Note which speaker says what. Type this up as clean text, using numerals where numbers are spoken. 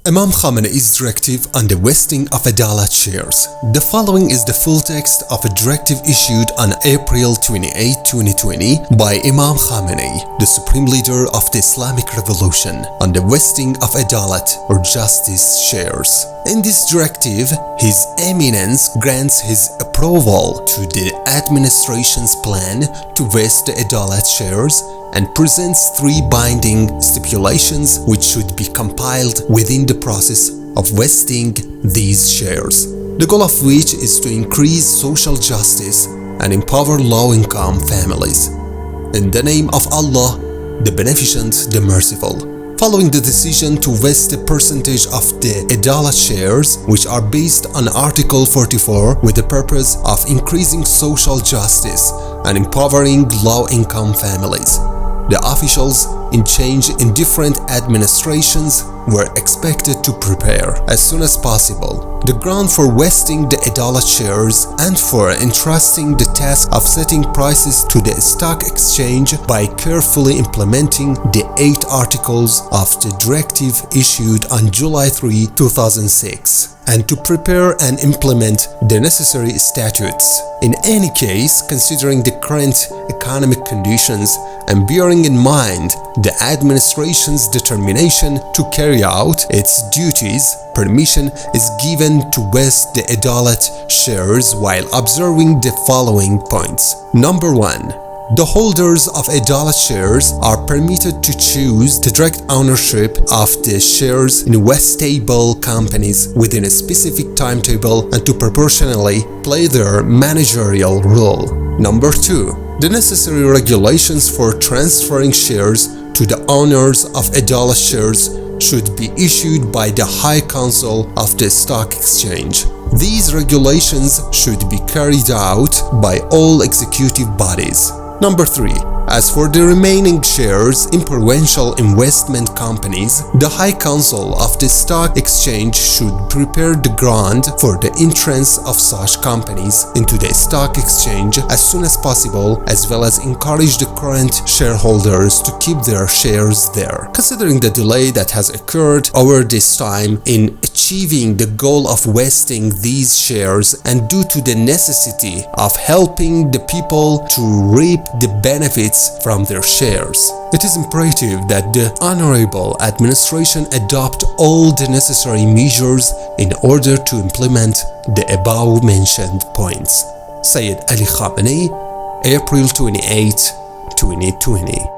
Speaker 1: Imam Khamenei's directive on the vesting of Edalat shares. The following is the full text of a directive issued on April 28, 2020 by Imam Khamenei, the supreme leader of the Islamic Revolution, on the vesting of Edalat or justice shares. In this directive, His Eminence grants his approval to the administration's plan to vest the Edalat shares and presents 3 binding stipulations which should be compiled within the process of vesting these shares, the goal of which is to increase social justice and empower low-income families. In the name of Allah, the Beneficent, the Merciful. Following the decision to vest a percentage of the Edalat shares, which are based on Article 44 with the purpose of increasing social justice and empowering low-income families, the officials in change in different administrations were expected to prepare as soon as possible the ground for vesting the Edalat shares and for entrusting the task of setting prices to the stock exchange by carefully implementing the 8 articles of the directive issued on July 3, 2006. And to prepare and implement the necessary statutes. In any case, considering the current economic conditions and bearing in mind the administration's determination to carry out its duties, permission is given to vest the Edalat shares while observing the following points. Number 1. The holders of Edalat shares are permitted to choose the direct ownership of the shares in vestable companies within a specific timetable and to proportionally play their managerial role. Number 2. The necessary regulations for transferring shares to the owners of Edalat shares should be issued by the High Council of the Stock Exchange. These regulations should be carried out by all executive bodies. Number 3. As for the remaining shares in provincial investment companies, the High Council of the Stock Exchange should prepare the ground for the entrance of such companies into the stock exchange as soon as possible, as well as encourage the current shareholders to keep their shares there. Considering the delay that has occurred over this time in achieving the goal of vesting these shares and due to the necessity of helping the people to reap the benefits from their shares, it is imperative that the Honorable Administration adopt all the necessary measures in order to implement the above mentioned points. Sayyid Ali Khamenei, April 28, 2020.